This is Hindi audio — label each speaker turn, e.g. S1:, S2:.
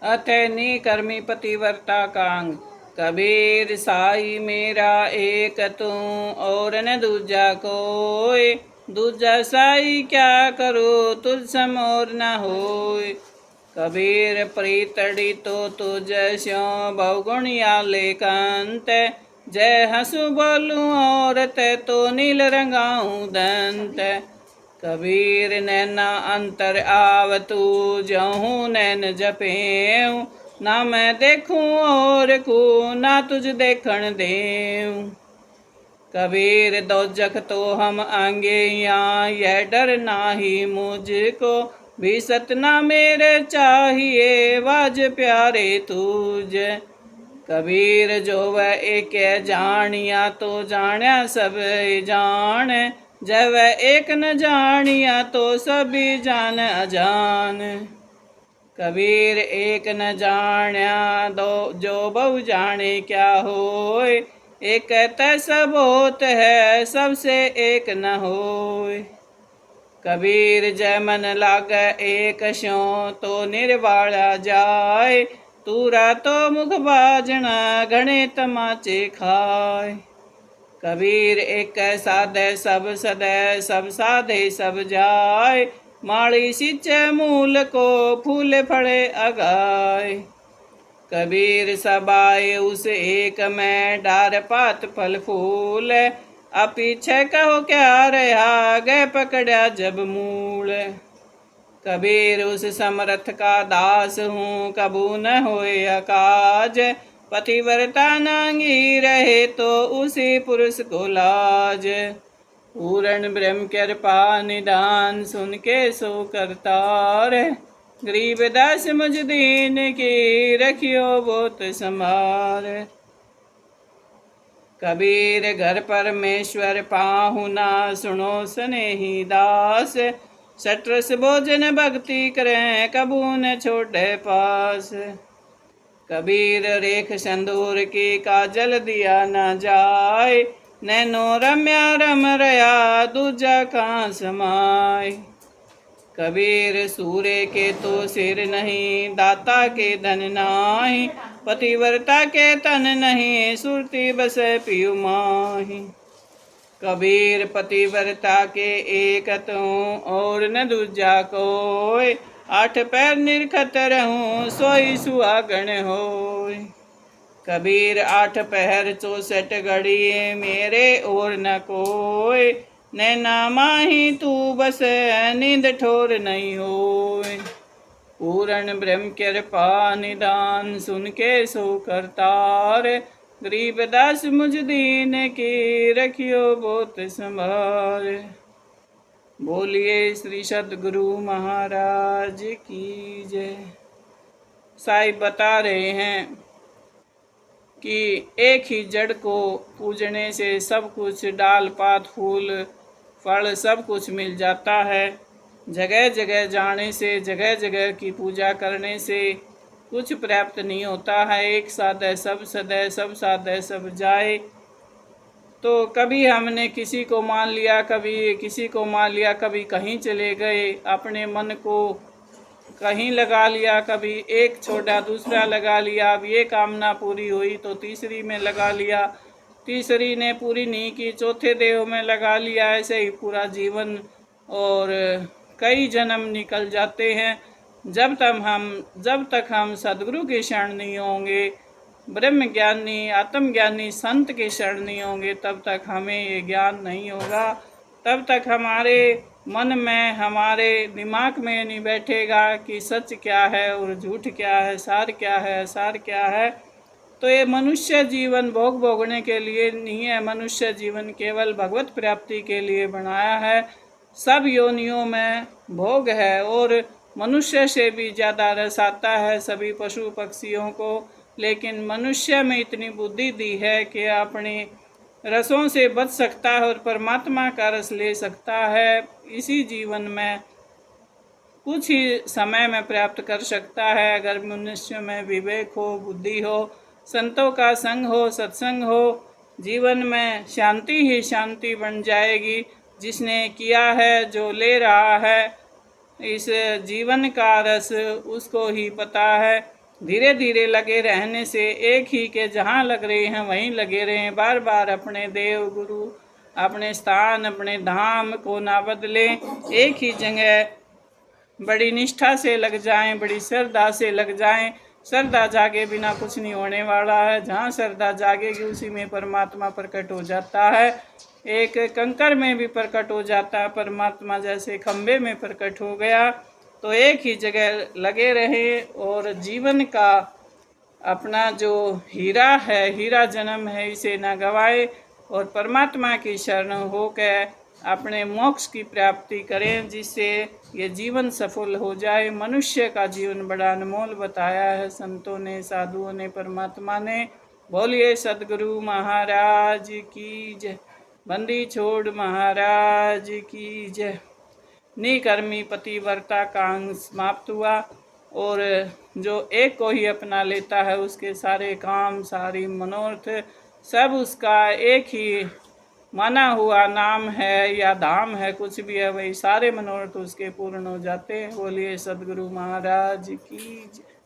S1: अतैनी कर्मी पतिव्रता कांग। कबीर साई मेरा एक तू और न दूजा कोय। दूजा साई क्या करो तुझ सम और न होय। कबीर प्रीतड़ी तो तुझ स्यों बहुगुणिया लेकंत। जय हंसू बोलूं और ते तो नील रंगाऊं दंत। कबीर नैना अंतर आवतू जहूँ नैन जपेऊं। ना मैं देखूं और को ना तुझ देखण देऊं। कबीर दोजख तो हम आंगे यहाँ यह डर नाही मुझको। भी सतना मेरे चाहिए वाज प्यारे तुझ। कबीर जो वह एक जानिया तो जाण्या सब जान। जब वह एक न जानिया तो सभी जान अजान। कबीर एक न जाण्या दो जो बहु जाने क्या होय। एक तैसा बहुत है सबसे एक न होय। कबीर जय मन लाग एक स्यों तो निर्वाणा जाय। तूरा तो मुख बाजना घणे तमाचे खाय। कबीर एक साधे सब सदै सब साधे सब जाय। माड़ी सिंचे मूल को फूल फड़े अगाय। कबीर सबाए उस एक में डार पात फल फूल। अपीछे कहो क्या रहा गए पकड़ा जब मूल। कबीर उस समर्थ का दास हूँ कबू न होए अकाज। पतिव्रता नांगी रहे तो उसी पुरुष को लाज। पूर्ण ब्रह्म कृपा निदान सुन के सो करतार। गरीब दास मुझ दीन की रखियो बहुत संभार। कबीर घर परमेश्वर पाहुना सुनो स्नेही दास। सटरस भोजन भक्ति करें कबू न छोड़े पास। कबीर रेख संदूर की काजल दिया न जाय। नैनो रम्या रम रया दूजा कहाँ समाय। कबीर सूर्य के तो सिर नहीं दाता के धन नाही। पतिव्रता के तन नहीं सुरती बसे पियु माही। कबीर पतिव्रता के एक तूं और न दूजा कोय। आठ पैर निरखत रहूं सोई सुहागण होय। कबीर आठ पहर 64 घड़ी मेरे और न कोय। नैना माही तू बस नींद ठोर नहीं होय। पूर्ण ब्रह्म कृपा निदान सुन के सो करतार। गरीब दास मुझ दीन की रखियो बहुत संभार। बोलिए श्री सद्गुरु महाराज की जय। साईं बता रहे हैं कि एक ही जड़ को पूजने से सब कुछ डाल पात फूल फल सब कुछ मिल जाता है। जगह जगह जाने से जगह जगह की पूजा करने से कुछ प्राप्त नहीं होता है। एक साधे सब सदै सब साधे सब जाए। तो कभी हमने किसी को मान लिया कभी किसी को मान लिया कभी कहीं चले गए अपने मन को कहीं लगा लिया। कभी एक छोड़ा दूसरा लगा लिया। अब ये कामना पूरी हुई तो तीसरी में लगा लिया। तीसरी ने पूरी नहीं की चौथे देह में लगा लिया। ऐसे ही पूरा जीवन और कई जन्म निकल जाते हैं। जब तक हम सद्गुरु के शरण नहीं होंगे ब्रह्म ज्ञानी आत्मज्ञानी संत के शरण नहीं होंगे तब तक हमें ये ज्ञान नहीं होगा। तब तक हमारे मन में हमारे दिमाग में नहीं बैठेगा कि सच क्या है और झूठ क्या है सार क्या है असार क्या है। तो ये मनुष्य जीवन भोग भोगने के लिए नहीं है। मनुष्य जीवन केवल भगवत प्राप्ति के लिए बनाया है। सब योनियों में भोग है और मनुष्य से भी ज़्यादा रस आता है सभी पशु पक्षियों को। लेकिन मनुष्य में इतनी बुद्धि दी है कि अपने रसों से बच सकता है और परमात्मा का रस ले सकता है। इसी जीवन में कुछ ही समय में प्राप्त कर सकता है। अगर मनुष्य में विवेक हो बुद्धि हो संतों का संग हो सत्संग हो जीवन में शांति ही शांति बन जाएगी। जिसने किया है जो ले रहा है इस जीवन का रस उसको ही पता है। धीरे धीरे लगे रहने से एक ही के जहाँ लग रहे हैं वहीं लगे रहें। बार बार अपने देव गुरु, अपने स्थान, अपने धाम को ना बदलें। एक ही जगह बड़ी निष्ठा से लग जाएं, बड़ी श्रद्धा से लग जाएं। श्रद्धा जागे बिना कुछ नहीं होने वाला है। जहाँ श्रद्धा जागेगी उसी में परमात्मा प्रकट हो जाता है। एक कंकर में भी प्रकट हो जाता है परमात्मा, जैसे खम्भे में प्रकट हो गया। तो एक ही जगह लगे रहे और जीवन का अपना जो हीरा है, हीरा जन्म है, इसे न गवाए और परमात्मा की शरण होकर अपने मोक्ष की प्राप्ति करें, जिससे ये जीवन सफल हो जाए। मनुष्य का जीवन बड़ा अनमोल बताया है संतों ने, साधुओं ने, परमात्मा ने। बोलिए सदगुरु महाराज की जय। बंदी छोड़ महाराज की जय। निकर्मी पतिव्रता का अंग समाप्त हुआ और जो एक को ही अपना लेता है उसके सारे काम, सारी मनोरथ सब उसका एक ही माना हुआ नाम है या धाम है, कुछ भी है, वही सारे मनोरथ उसके पूर्ण हो जाते हैं। बोलिए सदगुरु महाराज की जय।